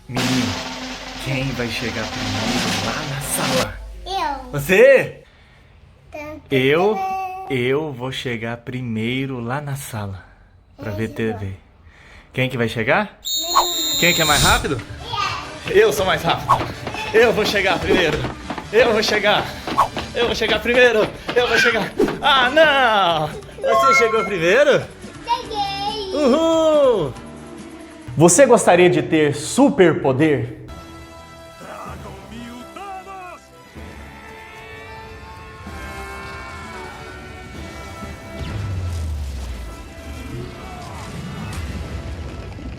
Menino, quem vai chegar primeiro lá na sala? Eu. Você? Tanto Eu vou chegar primeiro lá na sala pra ver TV. Quem que vai chegar? Quem que é mais rápido? Eu sou mais rápido. Eu vou chegar primeiro. Eu vou chegar primeiro. Eu vou chegar. Ah, não! Você chegou primeiro? Cheguei. Uhul! Você gostaria de ter superpoder?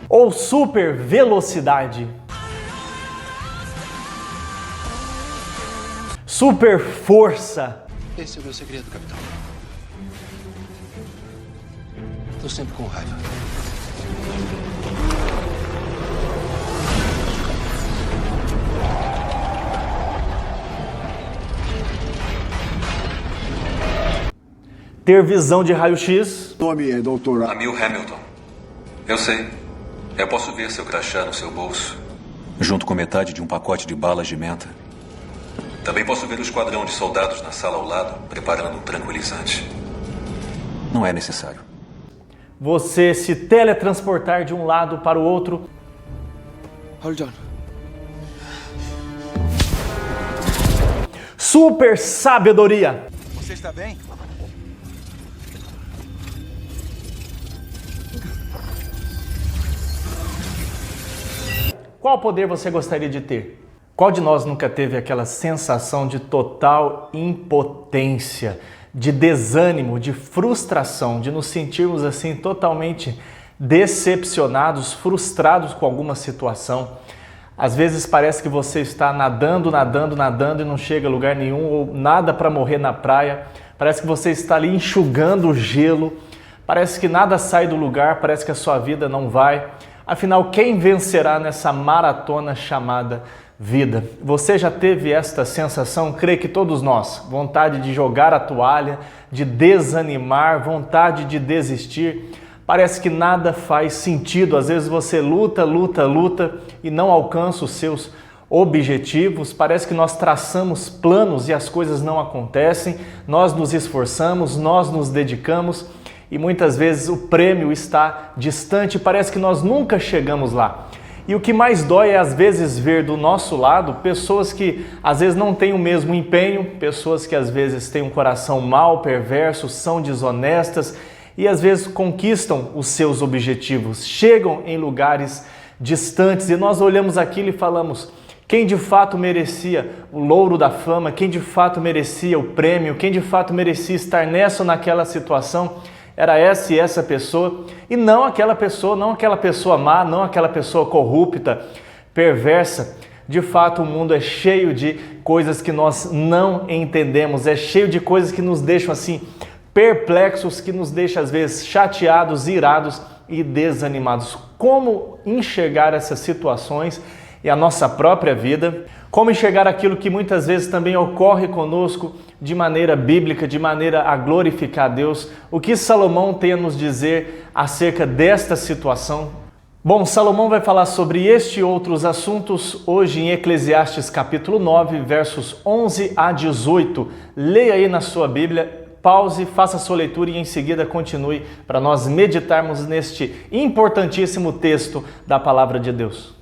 Ou super velocidade? Super força? Esse é o meu segredo, capitão. Tô sempre com raiva. Ter visão de raio-x? Nome é Dr. Amil Hamilton. Eu sei. Eu posso ver seu crachá no seu bolso, junto com metade de um pacote de balas de menta. Também posso ver o esquadrão de soldados na sala ao lado, preparando um tranquilizante. Não é necessário. Você se teletransportar de um lado para o outro? Hold on. Super sabedoria? Você está bem? Qual poder você gostaria de ter? Qual de nós nunca teve aquela sensação de total impotência, de desânimo, de frustração, de nos sentirmos assim totalmente decepcionados, frustrados com alguma situação? Às vezes parece que você está nadando e não chega a lugar nenhum, ou nada para morrer na praia. Parece que você está ali enxugando o gelo, parece que nada sai do lugar, parece que a sua vida não vai. Afinal, quem vencerá nessa maratona chamada vida? Você já teve esta sensação? Creio que todos nós. Vontade de jogar a toalha, de desanimar, vontade de desistir. Parece que nada faz sentido. Às vezes você luta e não alcança os seus objetivos. Parece que nós traçamos planos e as coisas não acontecem. Nós nos esforçamos, nós nos dedicamos. E muitas vezes o prêmio está distante, parece que nós nunca chegamos lá. E o que mais dói é às vezes ver do nosso lado pessoas que às vezes não têm o mesmo empenho, pessoas que às vezes têm um coração mau, perverso, são desonestas e às vezes conquistam os seus objetivos, chegam em lugares distantes e nós olhamos aquilo e falamos: quem de fato merecia o louro da fama, quem de fato merecia o prêmio, quem de fato merecia estar nessa ou naquela situação? Era essa e essa pessoa, e não aquela pessoa má, não aquela pessoa corrupta, perversa. De fato, o mundo é cheio de coisas que nós não entendemos, é cheio de coisas que nos deixam assim perplexos, que nos deixam às vezes chateados, irados e desanimados. Como enxergar essas situações e a nossa própria vida? Como enxergar aquilo que muitas vezes também ocorre conosco de maneira bíblica, de maneira a glorificar a Deus? O que Salomão tem a nos dizer acerca desta situação? Bom, Salomão vai falar sobre este e outros assuntos hoje em Eclesiastes capítulo 9, versos 11 a 18. Leia aí na sua Bíblia, pause, faça a sua leitura e em seguida continue para nós meditarmos neste importantíssimo texto da Palavra de Deus.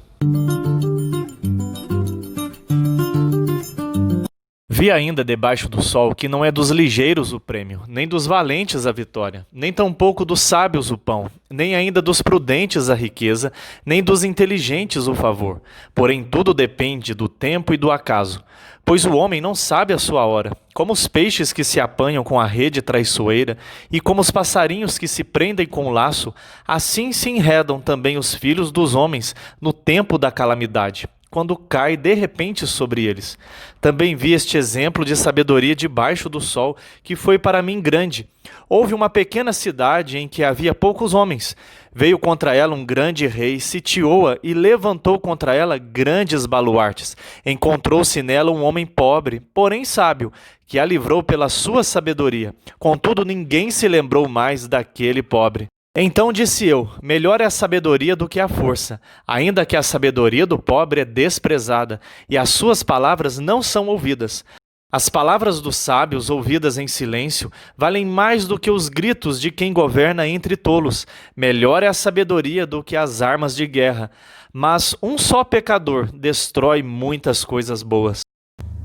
Vi ainda debaixo do sol que não é dos ligeiros o prêmio, nem dos valentes a vitória, nem tampouco dos sábios o pão, nem ainda dos prudentes a riqueza, nem dos inteligentes o favor. Porém, tudo depende do tempo e do acaso. Pois o homem não sabe a sua hora, como os peixes que se apanham com a rede traiçoeira, e como os passarinhos que se prendem com o laço, assim se enredam também os filhos dos homens no tempo da calamidade, quando cai de repente sobre eles. Também vi este exemplo de sabedoria debaixo do sol, que foi para mim grande. Houve uma pequena cidade em que havia poucos homens. Veio contra ela um grande rei, sitiou-a e levantou contra ela grandes baluartes. Encontrou-se nela um homem pobre, porém sábio, que a livrou pela sua sabedoria. Contudo, ninguém se lembrou mais daquele pobre. Então disse eu, melhor é a sabedoria do que a força, ainda que a sabedoria do pobre é desprezada, e as suas palavras não são ouvidas. As palavras dos sábios, ouvidas em silêncio, valem mais do que os gritos de quem governa entre tolos. Melhor é a sabedoria do que as armas de guerra, mas um só pecador destrói muitas coisas boas.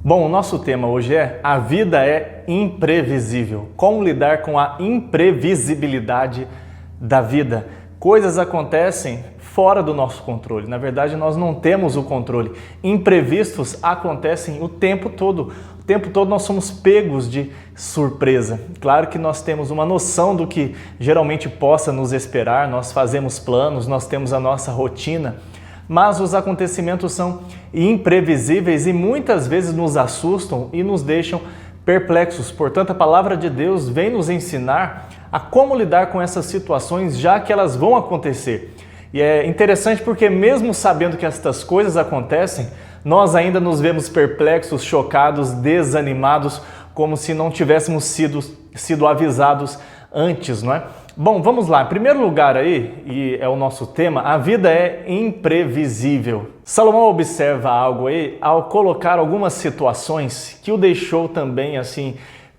Bom, o nosso tema hoje é a vida é imprevisível. Como lidar com a imprevisibilidade da vida? Coisas acontecem fora do nosso controle. Na verdade, nós não temos o controle. Imprevistos acontecem o tempo todo. O tempo todo nós somos pegos de surpresa. Claro que nós temos uma noção do que geralmente possa nos esperar, nós fazemos planos, nós temos a nossa rotina, mas os acontecimentos são imprevisíveis e muitas vezes nos assustam e nos deixam perplexos. Portanto, a palavra de Deus vem nos ensinar a como lidar com essas situações, já que elas vão acontecer. E é interessante porque mesmo sabendo que estas coisas acontecem, nós ainda nos vemos perplexos, chocados, desanimados, como se não tivéssemos sido avisados antes, não é? Bom, vamos lá. Em primeiro lugar aí, e é o nosso tema, a vida é imprevisível. Salomão observa algo aí ao colocar algumas situações que o deixou também assim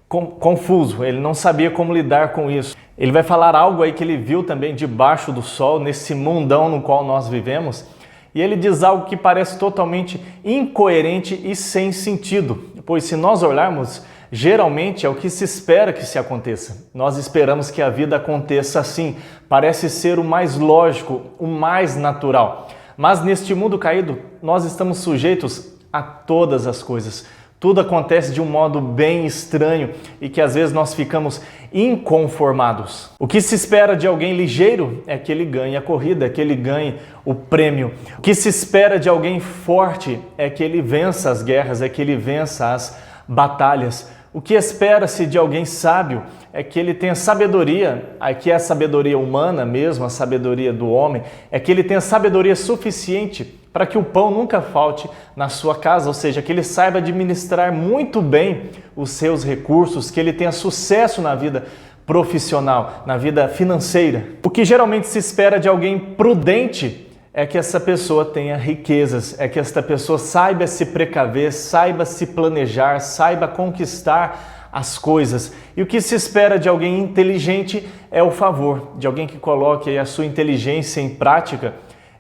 confuso. Ele não sabia como lidar com isso. Ele vai falar algo aí que ele viu também debaixo do sol, nesse mundão no qual nós vivemos. E ele diz algo que parece totalmente incoerente e sem sentido, pois se nós olharmos, geralmente é o que se espera que se aconteça. Nós esperamos que a vida aconteça assim, parece ser o mais lógico, o mais natural. Mas neste mundo caído, nós estamos sujeitos a todas as coisas. Tudo acontece de um modo bem estranho e que às vezes nós ficamos inconformados. O que se espera de alguém ligeiro é que ele ganhe a corrida, é que ele ganhe o prêmio. O que se espera de alguém forte é que ele vença as guerras, é que ele vença as batalhas. O que espera-se de alguém sábio é que ele tenha sabedoria, aqui é a sabedoria humana mesmo, a sabedoria do homem, é que ele tenha sabedoria suficiente para que o pão nunca falte na sua casa, ou seja, que ele saiba administrar muito bem os seus recursos, que ele tenha sucesso na vida profissional, na vida financeira. O que geralmente se espera de alguém prudente é que essa pessoa tenha riquezas, é que esta pessoa saiba se precaver, saiba se planejar, saiba conquistar as coisas. E o que se espera de alguém inteligente é o favor, de alguém que coloque a sua inteligência em prática.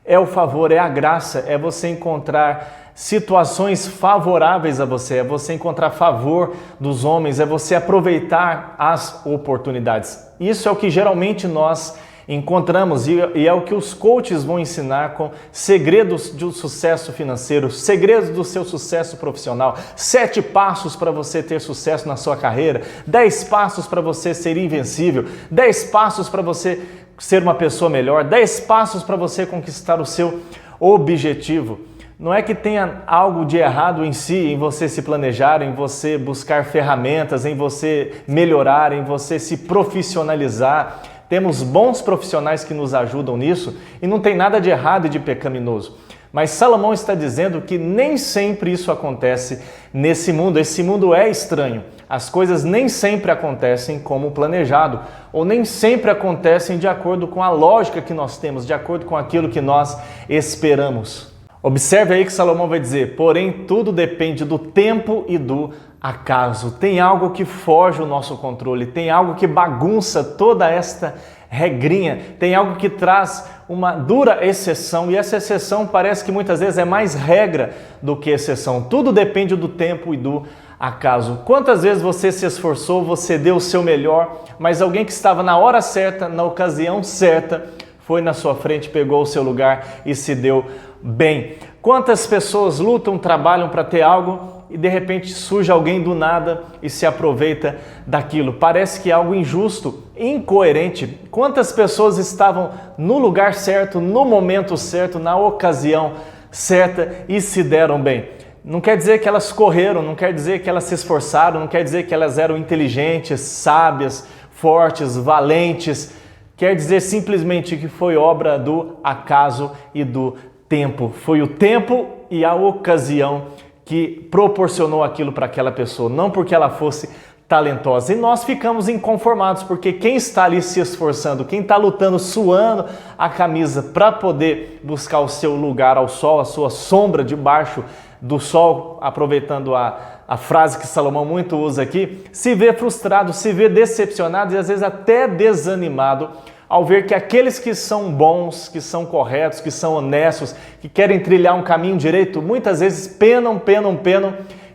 É o favor, é a graça, é você encontrar situações favoráveis a você, é você encontrar favor dos homens, é você aproveitar as oportunidades. Isso é o que geralmente nós encontramos e é o que os coaches vão ensinar com segredos do sucesso financeiro, segredos do seu sucesso profissional, 7 passos para você ter sucesso na sua carreira, 10 passos para você ser invencível, 10 passos para você ser uma pessoa melhor, 10 passos para você conquistar o seu objetivo. Não é que tenha algo de errado em si, em você se planejar, em você buscar ferramentas, em você melhorar, em você se profissionalizar. Temos bons profissionais que nos ajudam nisso e não tem nada de errado e de pecaminoso. Mas Salomão está dizendo que nem sempre isso acontece nesse mundo. Esse mundo é estranho. As coisas nem sempre acontecem como planejado, ou nem sempre acontecem de acordo com a lógica que nós temos, de acordo com aquilo que nós esperamos. Observe aí que Salomão vai dizer, porém tudo depende do tempo e do acaso. Tem algo que foge o nosso controle, tem algo que bagunça toda esta regrinha, tem algo que traz uma dura exceção e essa exceção parece que muitas vezes é mais regra do que exceção. Tudo depende do tempo e do acaso. Quantas vezes você se esforçou, você deu o seu melhor, mas alguém que estava na hora certa, na ocasião certa, foi na sua frente, pegou o seu lugar e se deu bem. Quantas pessoas lutam, trabalham para ter algo e de repente surge alguém do nada e se aproveita daquilo. Parece que é algo injusto, incoerente. Quantas pessoas estavam no lugar certo, no momento certo, na ocasião certa e se deram bem. Não quer dizer que elas correram, não quer dizer que elas se esforçaram, não quer dizer que elas eram inteligentes, sábias, fortes, valentes. Quer dizer simplesmente que foi obra do acaso e do tempo. Foi o tempo e a ocasião que proporcionou aquilo para aquela pessoa, não porque ela fosse talentosa. E nós ficamos inconformados, porque quem está ali se esforçando, quem está lutando, suando a camisa para poder buscar o seu lugar ao sol, a sua sombra debaixo do sol, aproveitando a frase que Salomão muito usa aqui, se vê frustrado, se vê decepcionado e às vezes até desanimado ao ver que aqueles que são bons, que são corretos, que são honestos, que querem trilhar um caminho direito, muitas vezes penam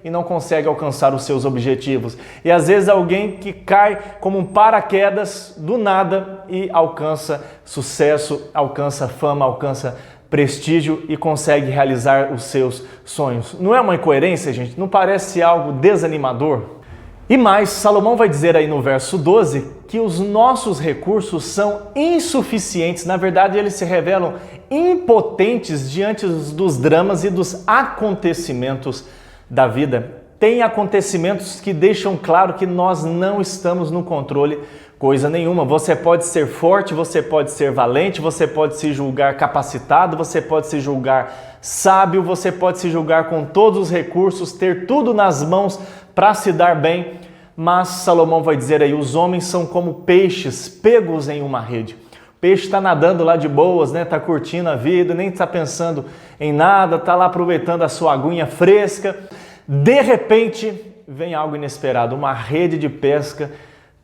e não conseguem alcançar os seus objetivos. E às vezes alguém que cai como um paraquedas do nada e alcança sucesso, alcança fama, alcança prestígio e consegue realizar os seus sonhos. Não é uma incoerência, gente? Não parece algo desanimador? E mais, Salomão vai dizer aí no verso 12 que os nossos recursos são insuficientes. Na verdade, eles se revelam impotentes diante dos dramas e dos acontecimentos da vida. Tem acontecimentos que deixam claro que nós não estamos no controle coisa nenhuma. Você pode ser forte, você pode ser valente, você pode se julgar capacitado, você pode se julgar sábio, você pode se julgar com todos os recursos, ter tudo nas mãos para se dar bem. Mas Salomão vai dizer aí, os homens são como peixes pegos em uma rede. O peixe está nadando lá de boas, né? Está curtindo a vida, nem está pensando em nada, está lá aproveitando a sua aguinha fresca. De repente, vem algo inesperado, uma rede de pesca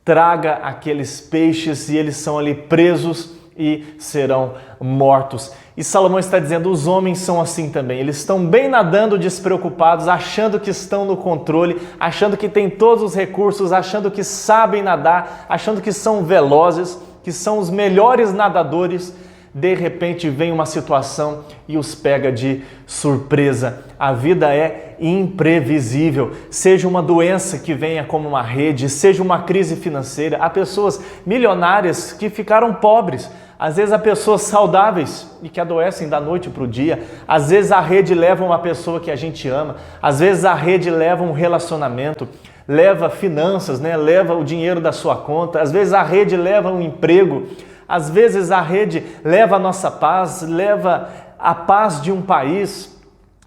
traga aqueles peixes e eles são ali presos e serão mortos. E Salomão está dizendo, os homens são assim também, eles estão bem nadando despreocupados, achando que estão no controle, achando que têm todos os recursos, achando que sabem nadar, achando que são velozes, que são os melhores nadadores. De repente vem uma situação e os pega de surpresa. A vida é imprevisível. Seja uma doença que venha como uma rede, seja uma crise financeira. Há pessoas milionárias que ficaram pobres. Às vezes há pessoas saudáveis e que adoecem da noite para o dia. Às vezes a rede leva uma pessoa que a gente ama. Às vezes a rede leva um relacionamento, leva finanças, né? Leva o dinheiro da sua conta. Às vezes a rede leva um emprego. Às vezes a rede leva a nossa paz, leva a paz de um país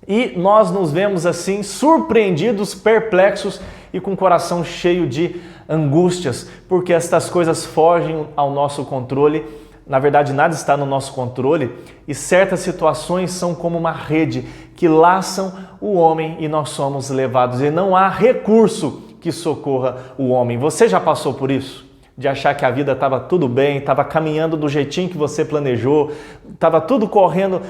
e nós nos vemos assim surpreendidos, perplexos e com o coração cheio de angústias, porque estas coisas fogem ao nosso controle. Na verdade, nada está no nosso controle e certas situações são como uma rede que laçam o homem e nós somos levados e não há recurso que socorra o homem. Você já passou por isso? De achar que a vida estava tudo bem, estava caminhando do jeitinho que você planejou, estava tudo correndo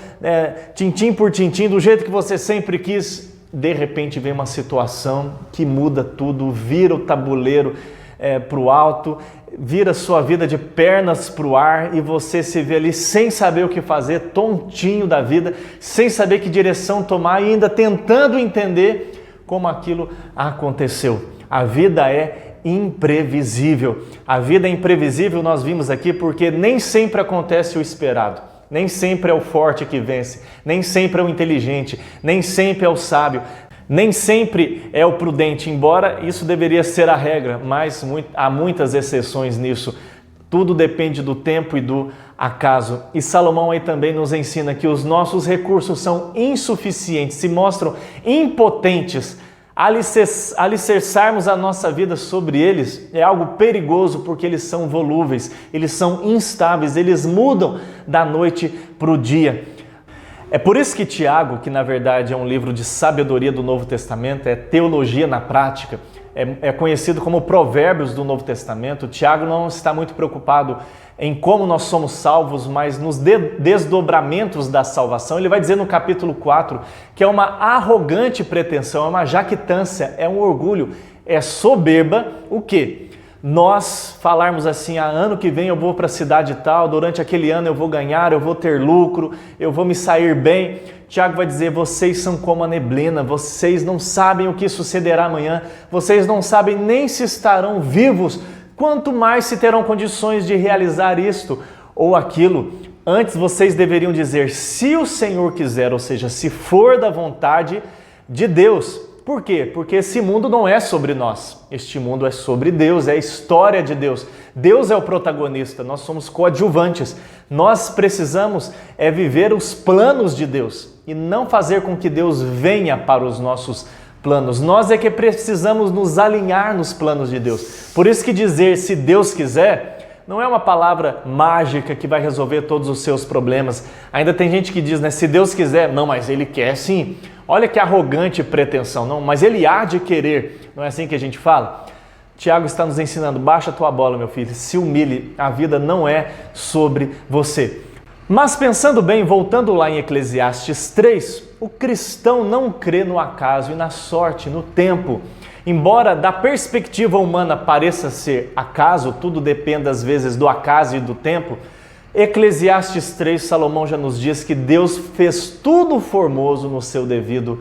tintim por tintim, do jeito que você sempre quis. De repente vem uma situação que muda tudo, vira o tabuleiro para o alto, vira sua vida de pernas para o ar e você se vê ali sem saber o que fazer, tontinho da vida, sem saber que direção tomar e ainda tentando entender como aquilo aconteceu. A vida é imprevisível. A vida é imprevisível, nós vimos aqui, porque nem sempre acontece o esperado. Nem sempre é o forte que vence, nem sempre é o inteligente, nem sempre é o sábio, nem sempre é o prudente, embora isso deveria ser a regra, mas há muitas exceções nisso. Tudo depende do tempo e do acaso. E Salomão aí também nos ensina que os nossos recursos são insuficientes, se mostram impotentes. Alicerçarmos a nossa vida sobre eles é algo perigoso porque eles são volúveis, eles são instáveis, eles mudam da noite para o dia. É por isso que Tiago, que na verdade é um livro de sabedoria do Novo Testamento, é teologia na prática, é conhecido como Provérbios do Novo Testamento. Tiago não está muito preocupado em como nós somos salvos, mas nos desdobramentos da salvação. Ele vai dizer no capítulo 4 que é uma arrogante pretensão, é uma jactância, é um orgulho, é soberba. O quê? Nós falarmos assim, ano que vem eu vou para a cidade tal, durante aquele ano eu vou ganhar, eu vou ter lucro, eu vou me sair bem. Tiago vai dizer, vocês são como a neblina, vocês não sabem o que sucederá amanhã, vocês não sabem nem se estarão vivos, quanto mais se terão condições de realizar isto ou aquilo. Antes vocês deveriam dizer, se o Senhor quiser, ou seja, se for da vontade de Deus. Por quê? Porque esse mundo não é sobre nós, este mundo é sobre Deus, é a história de Deus. Deus é o protagonista, nós somos coadjuvantes. Nós precisamos viver os planos de Deus e não fazer com que Deus venha para os nossos planos. Nós é que precisamos nos alinhar nos planos de Deus. Por isso que dizer se Deus quiser não é uma palavra mágica que vai resolver todos os seus problemas. Ainda tem gente que diz, né, se Deus quiser, não, mas Ele quer sim. Olha que arrogante pretensão, não, mas Ele há de querer. Não é assim que a gente fala? Tiago está nos ensinando, baixa a tua bola, meu filho, se humilhe, a vida não é sobre você. Mas pensando bem, voltando lá em Eclesiastes 3, o cristão não crê no acaso e na sorte, no tempo. Embora da perspectiva humana pareça ser acaso, tudo depende às vezes do acaso e do tempo, Eclesiastes 3, Salomão já nos diz que Deus fez tudo formoso no seu devido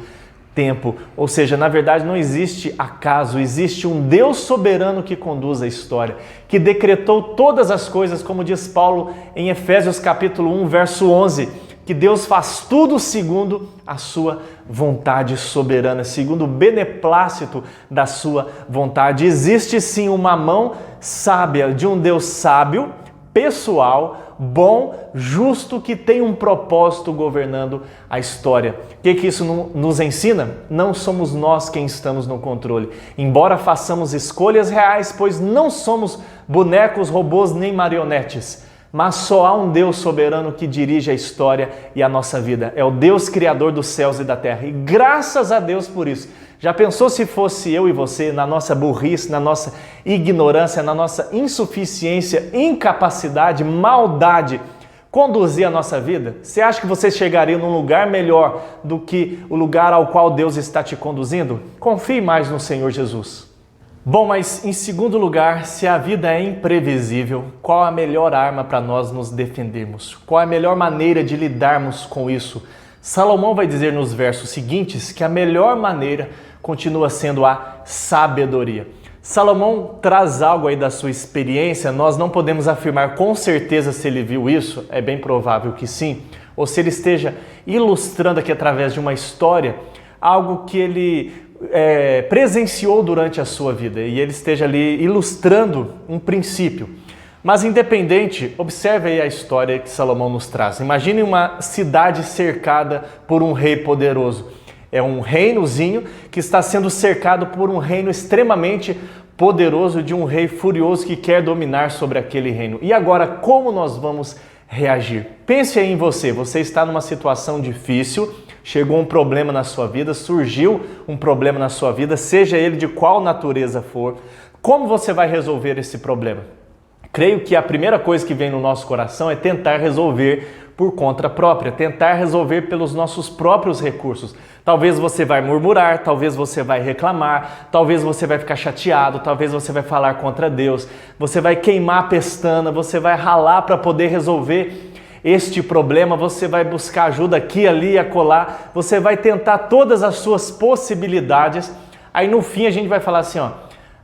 tempo. Ou seja, na verdade não existe acaso, existe um Deus soberano que conduz a história, que decretou todas as coisas, como diz Paulo em Efésios capítulo 1, verso 11, que Deus faz tudo segundo a sua vontade soberana, segundo o beneplácito da sua vontade. Existe sim uma mão sábia de um Deus sábio, pessoal, bom, justo, que tem um propósito governando a história. O que isso nos ensina? Não somos nós quem estamos no controle. Embora façamos escolhas reais, pois não somos bonecos, robôs nem marionetes. Mas só há um Deus soberano que dirige a história e a nossa vida. É o Deus criador dos céus e da terra. E graças a Deus por isso. Já pensou se fosse eu e você, na nossa burrice, na nossa ignorância, na nossa insuficiência, incapacidade, maldade, conduzir a nossa vida? Você acha que você chegaria num lugar melhor do que o lugar ao qual Deus está te conduzindo? Confie mais no Senhor Jesus. Bom, mas em segundo lugar, se a vida é imprevisível, qual a melhor arma para nós nos defendermos? Qual a melhor maneira de lidarmos com isso? Salomão vai dizer nos versos seguintes que a melhor maneira continua sendo a sabedoria. Salomão traz algo aí da sua experiência, nós não podemos afirmar com certeza se ele viu isso, é bem provável que sim, ou se ele esteja ilustrando aqui através de uma história, algo que ele presenciou durante a sua vida e ele esteja ali ilustrando um princípio. Mas independente, observe aí a história que Salomão nos traz. Imagine uma cidade cercada por um rei poderoso. É um reinozinho que está sendo cercado por um reino extremamente poderoso de um rei furioso que quer dominar sobre aquele reino. E agora, como nós vamos reagir? Pense aí em você. Você está numa situação difícil, chegou um problema na sua vida, surgiu um problema na sua vida, seja ele de qual natureza for. Como você vai resolver esse problema? Creio que a primeira coisa que vem no nosso coração é tentar resolver por conta própria, tentar resolver pelos nossos próprios recursos. Talvez você vai murmurar, talvez você vai reclamar, talvez você vai ficar chateado, talvez você vai falar contra Deus, você vai queimar a pestana, você vai ralar para poder resolver este problema, você vai buscar ajuda aqui, ali e acolá, você vai tentar todas as suas possibilidades, aí no fim a gente vai falar assim,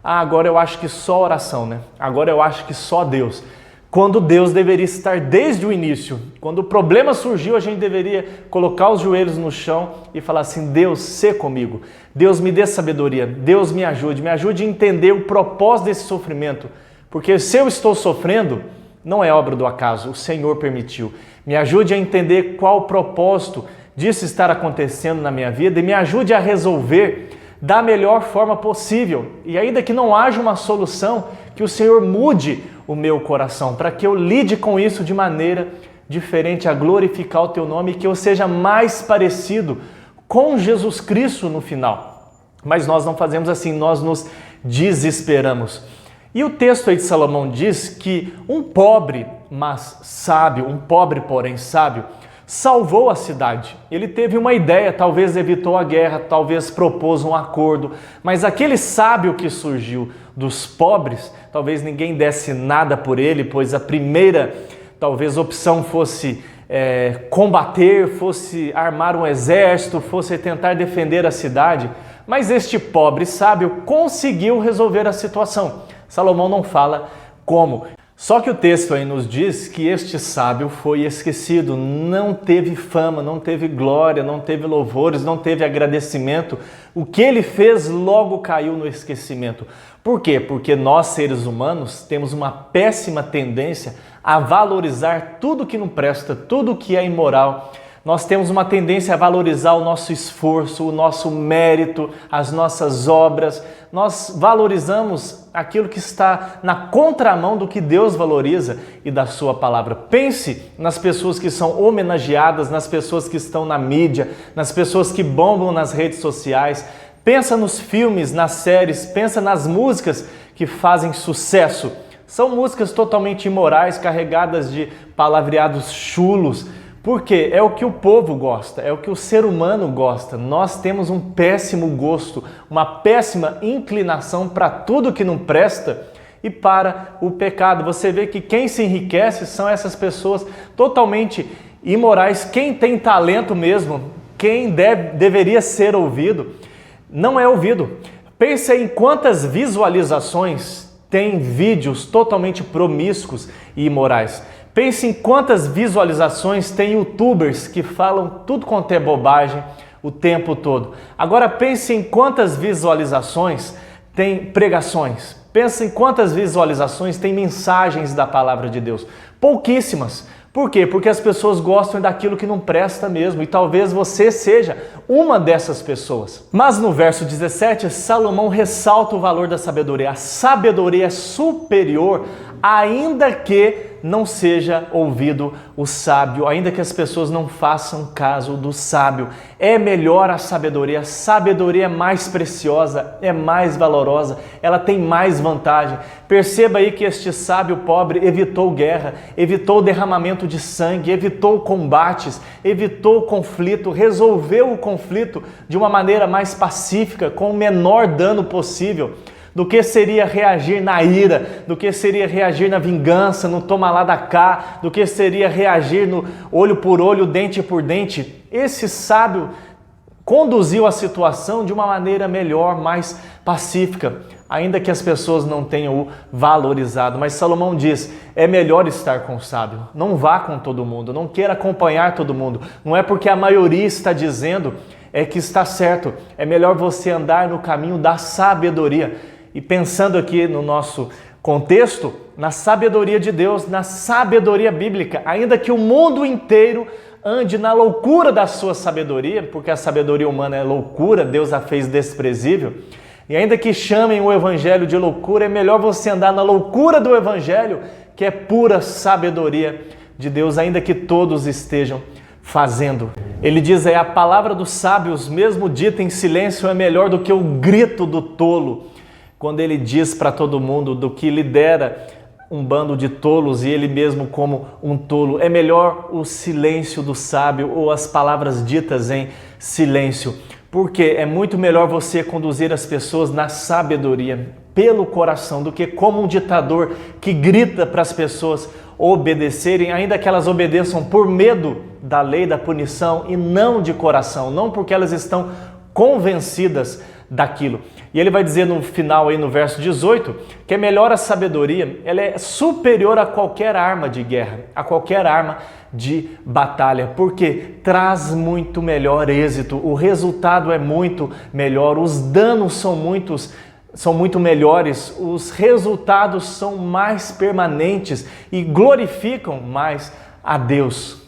agora eu acho que só oração, né? Agora eu acho que só Deus. Quando Deus deveria estar desde o início. Quando o problema surgiu, a gente deveria colocar os joelhos no chão e falar assim, Deus, sê comigo. Deus, me dê sabedoria. Deus, me ajude a entender o propósito desse sofrimento. Porque se eu estou sofrendo, não é obra do acaso, o Senhor permitiu. Me ajude a entender qual o propósito disso estar acontecendo na minha vida e me ajude a resolver da melhor forma possível. E ainda que não haja uma solução, que o Senhor mude o meu coração, para que eu lide com isso de maneira diferente, a glorificar o Teu nome e que eu seja mais parecido com Jesus Cristo no final. Mas nós não fazemos assim, nós nos desesperamos. E o texto aí de Salomão diz que um pobre, mas sábio, um pobre porém sábio, salvou a cidade. Ele teve uma ideia, talvez evitou a guerra, talvez propôs um acordo, mas aquele sábio que surgiu dos pobres, talvez ninguém desse nada por ele, pois a primeira, talvez, opção fosse combater, fosse armar um exército, fosse tentar defender a cidade, mas este pobre sábio conseguiu resolver a situação. Salomão não fala como. Só que o texto aí nos diz que este sábio foi esquecido, não teve fama, não teve glória, não teve louvores, não teve agradecimento. O que ele fez logo caiu no esquecimento. Por quê? Porque nós, seres humanos, temos uma péssima tendência a valorizar tudo que não presta, tudo que é imoral. Nós temos uma tendência a valorizar o nosso esforço, o nosso mérito, as nossas obras. Nós valorizamos aquilo que está na contramão do que Deus valoriza e da sua palavra. Pense nas pessoas que são homenageadas, nas pessoas que estão na mídia, nas pessoas que bombam nas redes sociais. Pensa nos filmes, nas séries, pensa nas músicas que fazem sucesso. São músicas totalmente imorais, carregadas de palavreados chulos. Porque é o que o povo gosta, é o que o ser humano gosta. Nós temos um péssimo gosto, uma péssima inclinação para tudo que não presta e para o pecado. Você vê que quem se enriquece são essas pessoas totalmente imorais. Quem tem talento mesmo, quem deveria ser ouvido, não é ouvido. Pense em quantas visualizações tem vídeos totalmente promíscuos e imorais. Pense em quantas visualizações tem youtubers que falam tudo quanto é bobagem o tempo todo. Agora pense em quantas visualizações tem pregações. Pense em quantas visualizações tem mensagens da palavra de Deus. Pouquíssimas. Por quê? Porque as pessoas gostam daquilo que não presta mesmo, e talvez você seja uma dessas pessoas. Mas no verso 17, Salomão ressalta o valor da sabedoria. A sabedoria é superior, ainda que não seja ouvido o sábio, ainda que as pessoas não façam caso do sábio. É melhor a sabedoria é mais preciosa, é mais valorosa, ela tem mais vantagem. Perceba aí que este sábio pobre evitou guerra, evitou derramamento de sangue, evitou combates, evitou conflito, resolveu o conflito de uma maneira mais pacífica, com o menor dano possível. Do que seria reagir na ira, do que seria reagir na vingança, no toma lá da cá, do que seria reagir no olho por olho, dente por dente. Esse sábio conduziu a situação de uma maneira melhor, mais pacífica, ainda que as pessoas não tenham o valorizado. Mas Salomão diz, é melhor estar com o sábio, não vá com todo mundo, não queira acompanhar todo mundo. Não é porque a maioria está dizendo é que está certo, é melhor você andar no caminho da sabedoria. E pensando aqui no nosso contexto, na sabedoria de Deus, na sabedoria bíblica, ainda que o mundo inteiro ande na loucura da sua sabedoria, porque a sabedoria humana é loucura, Deus a fez desprezível, e ainda que chamem o evangelho de loucura, é melhor você andar na loucura do evangelho, que é pura sabedoria de Deus, ainda que todos estejam fazendo. Ele diz, a palavra dos sábios, mesmo dita em silêncio, é melhor do que o grito do tolo. Quando ele diz para todo mundo do que lidera um bando de tolos e ele mesmo como um tolo, é melhor o silêncio do sábio ou as palavras ditas em silêncio, porque é muito melhor você conduzir as pessoas na sabedoria, pelo coração, do que como um ditador que grita para as pessoas obedecerem, ainda que elas obedeçam por medo da lei, da punição e não de coração, não porque elas estão convencidas daquilo. E ele vai dizer no final, aí no verso 18, que é melhor a sabedoria, ela é superior a qualquer arma de guerra, a qualquer arma de batalha, porque traz muito melhor êxito, o resultado é muito melhor, os danos são muito melhores, os resultados são mais permanentes e glorificam mais a Deus.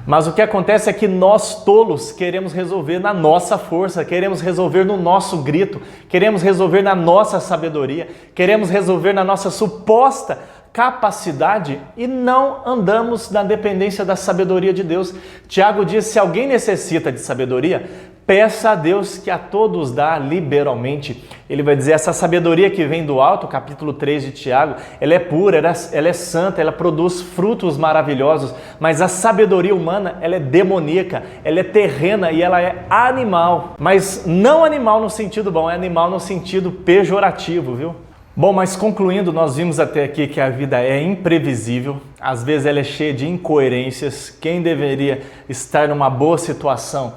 Mas o que acontece é que nós tolos queremos resolver na nossa força, queremos resolver no nosso grito, queremos resolver na nossa sabedoria, queremos resolver na nossa suposta capacidade e não andamos na dependência da sabedoria de Deus. Tiago diz, se alguém necessita de sabedoria, peça a Deus que a todos dá liberalmente. Ele vai dizer, essa sabedoria que vem do alto, capítulo 3 de Tiago, ela é pura, ela é santa, ela produz frutos maravilhosos, mas a sabedoria humana, ela é demoníaca, ela é terrena e ela é animal. Mas não animal no sentido bom, é animal no sentido pejorativo, viu? Bom, mas concluindo, nós vimos até aqui que a vida é imprevisível, às vezes ela é cheia de incoerências. Quem deveria estar numa boa situação,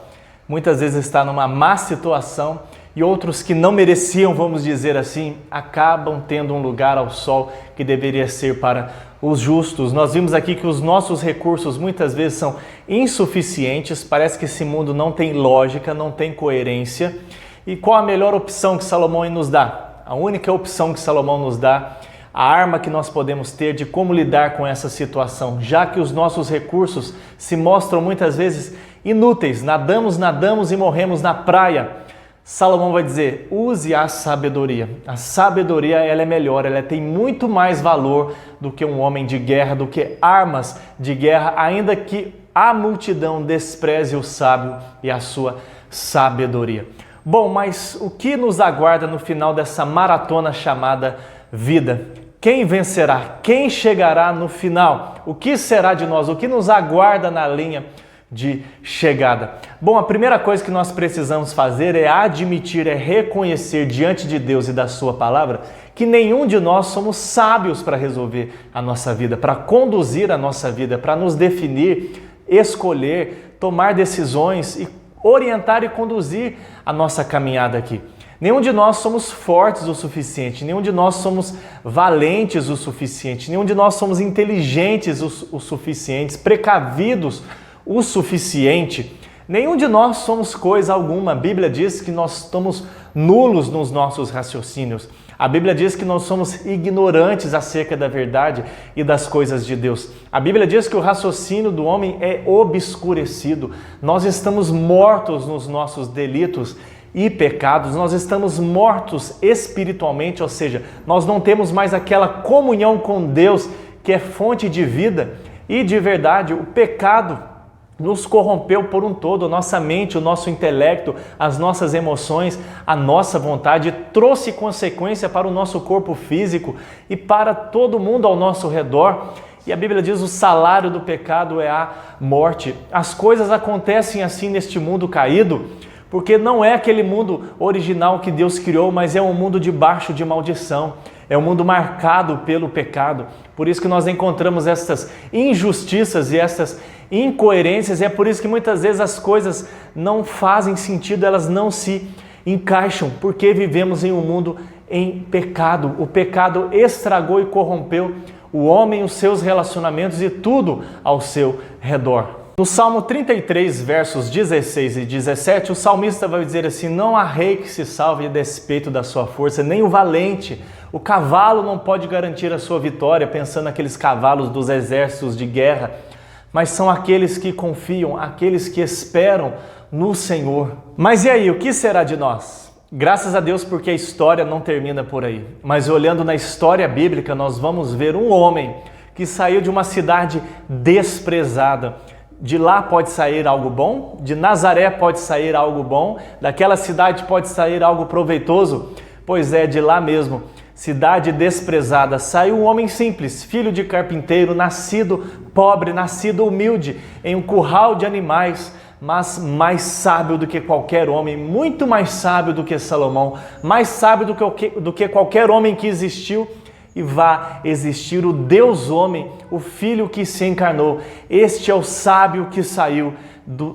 muitas vezes está numa má situação, e outros que não mereciam, vamos dizer assim, acabam tendo um lugar ao sol que deveria ser para os justos. Nós vimos aqui que os nossos recursos muitas vezes são insuficientes, parece que esse mundo não tem lógica, não tem coerência. E qual a melhor opção que Salomão nos dá? A única opção que Salomão nos dá, a arma que nós podemos ter de como lidar com essa situação, já que os nossos recursos se mostram muitas vezes inúteis, nadamos e morremos na praia. Salomão vai dizer, use a sabedoria. A sabedoria, ela é melhor, ela tem muito mais valor do que um homem de guerra, do que armas de guerra, ainda que a multidão despreze o sábio e a sua sabedoria. Bom, mas o que nos aguarda no final dessa maratona chamada vida? Quem vencerá? Quem chegará no final? O que será de nós? O que nos aguarda na linha de chegada? Bom, a primeira coisa que nós precisamos fazer é admitir, é reconhecer diante de Deus e da sua palavra que nenhum de nós somos sábios para resolver a nossa vida, para conduzir a nossa vida, para nos definir, escolher, tomar decisões e orientar e conduzir a nossa caminhada aqui. Nenhum de nós somos fortes o suficiente, nenhum de nós somos valentes o suficiente, nenhum de nós somos inteligentes o suficiente, precavidos o suficiente. Nenhum de nós somos coisa alguma. A Bíblia diz que nós estamos nulos nos nossos raciocínios. A Bíblia diz que nós somos ignorantes acerca da verdade e das coisas de Deus. A Bíblia diz que o raciocínio do homem é obscurecido. Nós estamos mortos nos nossos delitos e pecados, nós estamos mortos espiritualmente, ou seja, nós não temos mais aquela comunhão com Deus que é fonte de vida e de verdade. O pecado nos corrompeu por um todo, a nossa mente, o nosso intelecto, as nossas emoções, a nossa vontade, trouxe consequência para o nosso corpo físico e para todo mundo ao nosso redor. E a Bíblia diz: o salário do pecado é a morte. As coisas acontecem assim neste mundo caído, porque não é aquele mundo original que Deus criou, mas é um mundo debaixo de maldição. É um mundo marcado pelo pecado. Por isso que nós encontramos estas injustiças e estas incoerências. E é por isso que muitas vezes as coisas não fazem sentido, elas não se encaixam, porque vivemos em um mundo em pecado. O pecado estragou e corrompeu o homem, os seus relacionamentos e tudo ao seu redor. No Salmo 33, versos 16 e 17, o salmista vai dizer assim: não há rei que se salve a despeito da sua força, nem o valente. O cavalo não pode garantir a sua vitória, pensando naqueles cavalos dos exércitos de guerra, mas são aqueles que confiam, aqueles que esperam no Senhor. Mas e aí, o que será de nós? Graças a Deus, porque a história não termina por aí. Mas olhando na história bíblica, nós vamos ver um homem que saiu de uma cidade desprezada. De lá pode sair algo bom, de Nazaré pode sair algo bom, daquela cidade pode sair algo proveitoso. Pois é, de lá mesmo, cidade desprezada, saiu um homem simples, filho de carpinteiro, nascido pobre, nascido humilde, em um curral de animais, mas mais sábio do que qualquer homem, muito mais sábio do que Salomão, mais sábio do que qualquer homem que existiu e vai existir, o Deus homem, o Filho que se encarnou. Este é o sábio que saiu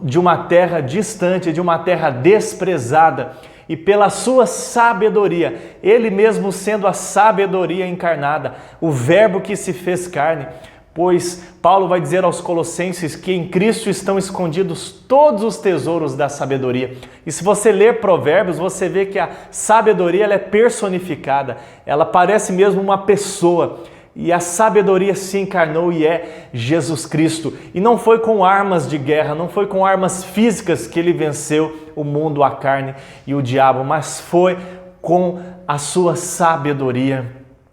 de uma terra distante, de uma terra desprezada, e pela sua sabedoria, ele mesmo sendo a sabedoria encarnada, o verbo que se fez carne. Pois Paulo vai dizer aos Colossenses que em Cristo estão escondidos todos os tesouros da sabedoria. E se você ler Provérbios, você vê que a sabedoria ela é personificada, ela parece mesmo uma pessoa. E a sabedoria se encarnou e é Jesus Cristo. E não foi com armas de guerra, não foi com armas físicas que ele venceu o mundo, a carne e o diabo, mas foi com a sua sabedoria.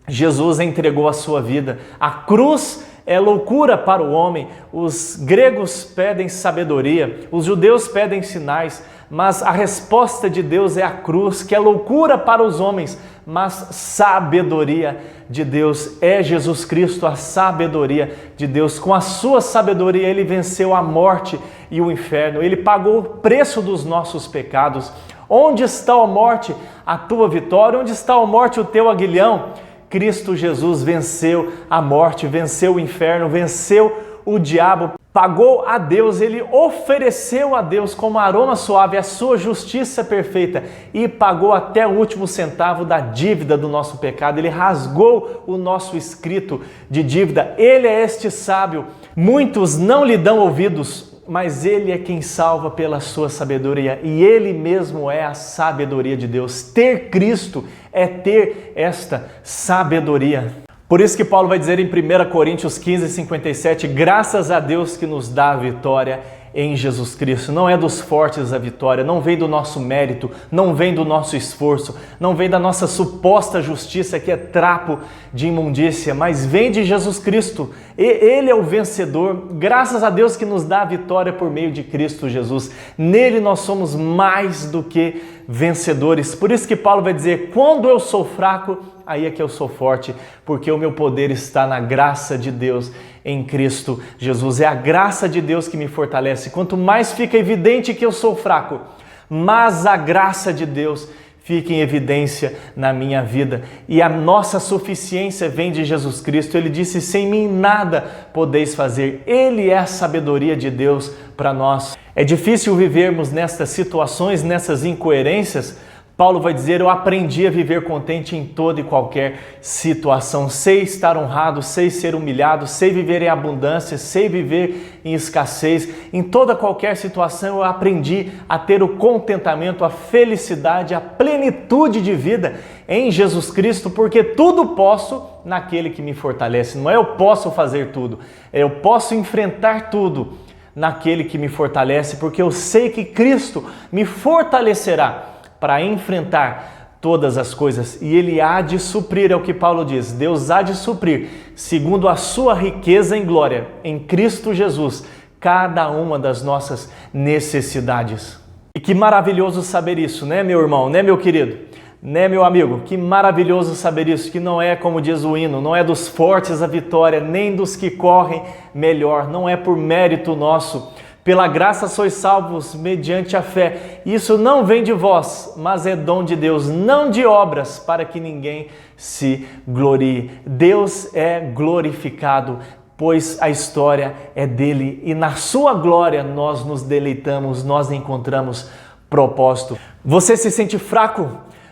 Jesus entregou a sua vida. A cruz é loucura para o homem. Os gregos pedem sabedoria, os judeus pedem sinais, mas a resposta de Deus é a cruz, que é loucura para os homens, mas sabedoria de Deus é Jesus Cristo, a sabedoria de Deus. Com a sua sabedoria ele venceu a morte e o inferno, ele pagou o preço dos nossos pecados. Onde está a morte, a tua vitória? Onde está a morte, o teu aguilhão? Cristo Jesus venceu a morte, venceu o inferno, venceu o diabo, pagou a Deus, ele ofereceu a Deus como aroma suave a sua justiça perfeita e pagou até o último centavo da dívida do nosso pecado. Ele rasgou o nosso escrito de dívida. Ele é este sábio. Muitos não lhe dão ouvidos, mas ele é quem salva pela sua sabedoria e ele mesmo é a sabedoria de Deus. Ter Cristo é ter esta sabedoria. Por isso que Paulo vai dizer em 1 Coríntios 15:57, graças a Deus que nos dá a vitória em Jesus Cristo. Não é dos fortes a vitória, não vem do nosso mérito, não vem do nosso esforço, não vem da nossa suposta justiça que é trapo de imundícia, mas vem de Jesus Cristo. Ele é o vencedor, graças a Deus que nos dá a vitória por meio de Cristo Jesus. Nele nós somos mais do que vencedores. Por isso que Paulo vai dizer, quando eu sou fraco, aí é que eu sou forte, porque o meu poder está na graça de Deus em Cristo Jesus. É a graça de Deus que me fortalece. Quanto mais fica evidente que eu sou fraco, mas a graça de Deus fica em evidência na minha vida. E a nossa suficiência vem de Jesus Cristo. Ele disse, sem mim nada podeis fazer. Ele é a sabedoria de Deus para nós. É difícil vivermos nestas situações, nessas incoerências. Paulo vai dizer, eu aprendi a viver contente em toda e qualquer situação. Sei estar honrado, sei ser humilhado, sei viver em abundância, sei viver em escassez. Em toda qualquer situação eu aprendi a ter o contentamento, a felicidade, a plenitude de vida em Jesus Cristo, porque tudo posso naquele que me fortalece. Não é eu posso fazer tudo, é eu posso enfrentar tudo naquele que me fortalece, porque eu sei que Cristo me fortalecerá para enfrentar todas as coisas, e Ele há de suprir, é o que Paulo diz, Deus há de suprir, segundo a sua riqueza em glória, em Cristo Jesus, cada uma das nossas necessidades. E que maravilhoso saber isso, né, meu irmão, né, meu querido, né, meu amigo, que maravilhoso saber isso, que não é, como diz o hino, não é dos fortes a vitória, nem dos que correm melhor, não é por mérito nosso. Pela graça sois salvos mediante a fé. Isso não vem de vós, mas é dom de Deus, não de obras, para que ninguém se glorie. Deus é glorificado, pois a história é dele e na sua glória nós nos deleitamos, nós encontramos propósito. Você se sente fraco?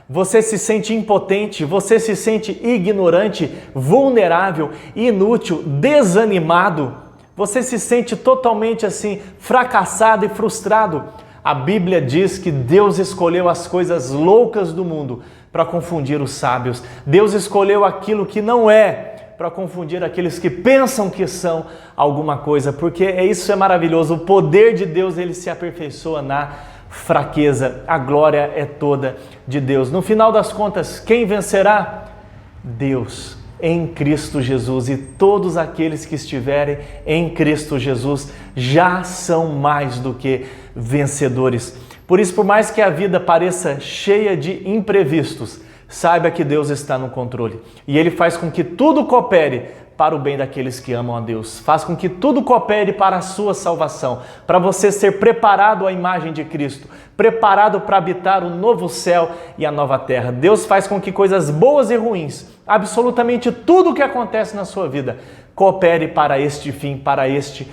Você se sente impotente? Você se sente ignorante, vulnerável, inútil, desanimado? Você se sente totalmente assim, fracassado e frustrado? A Bíblia diz que Deus escolheu as coisas loucas do mundo para confundir os sábios. Deus escolheu aquilo que não é para confundir aqueles que pensam que são alguma coisa, porque isso é maravilhoso. O poder de Deus, ele se aperfeiçoa na fraqueza. A glória é toda de Deus. No final das contas, quem vencerá? Deus. Em Cristo Jesus, e todos aqueles que estiverem em Cristo Jesus já são mais do que vencedores. Por isso, por mais que a vida pareça cheia de imprevistos, saiba que Deus está no controle e Ele faz com que tudo coopere para o bem daqueles que amam a Deus. Faz com que tudo coopere para a sua salvação, para você ser preparado à imagem de Cristo, preparado para habitar o novo céu e a nova terra. Deus faz com que coisas boas e ruins, absolutamente tudo o que acontece na sua vida, coopere para este fim, para este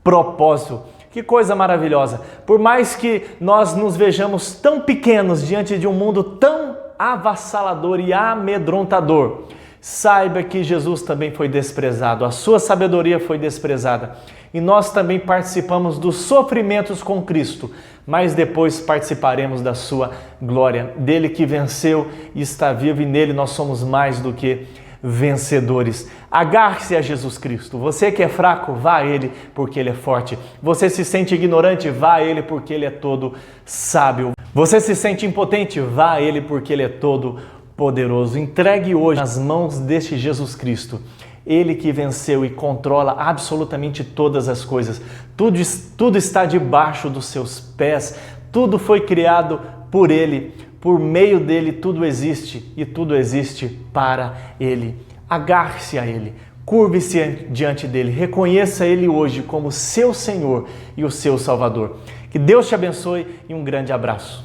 propósito. Que coisa maravilhosa! Por mais que nós nos vejamos tão pequenos diante de um mundo tão avassalador e amedrontador, saiba que Jesus também foi desprezado, a sua sabedoria foi desprezada. E nós também participamos dos sofrimentos com Cristo, mas depois participaremos da sua glória, dele que venceu e está vivo, e nele nós somos mais do que vencedores. Agarre-se a Jesus Cristo. Você que é fraco, vá a Ele porque Ele é forte. Você se sente ignorante, vá a Ele porque Ele é todo sábio. Você se sente impotente, vá a Ele porque Ele é todo poderoso. Entregue hoje nas mãos deste Jesus Cristo. Ele que venceu e controla absolutamente todas as coisas. Tudo está debaixo dos seus pés. Tudo foi criado por Ele. Por meio dele tudo existe e tudo existe para Ele. Agarre-se a Ele, curve-se diante dele, reconheça Ele hoje como seu Senhor e o seu Salvador. Que Deus te abençoe e um grande abraço.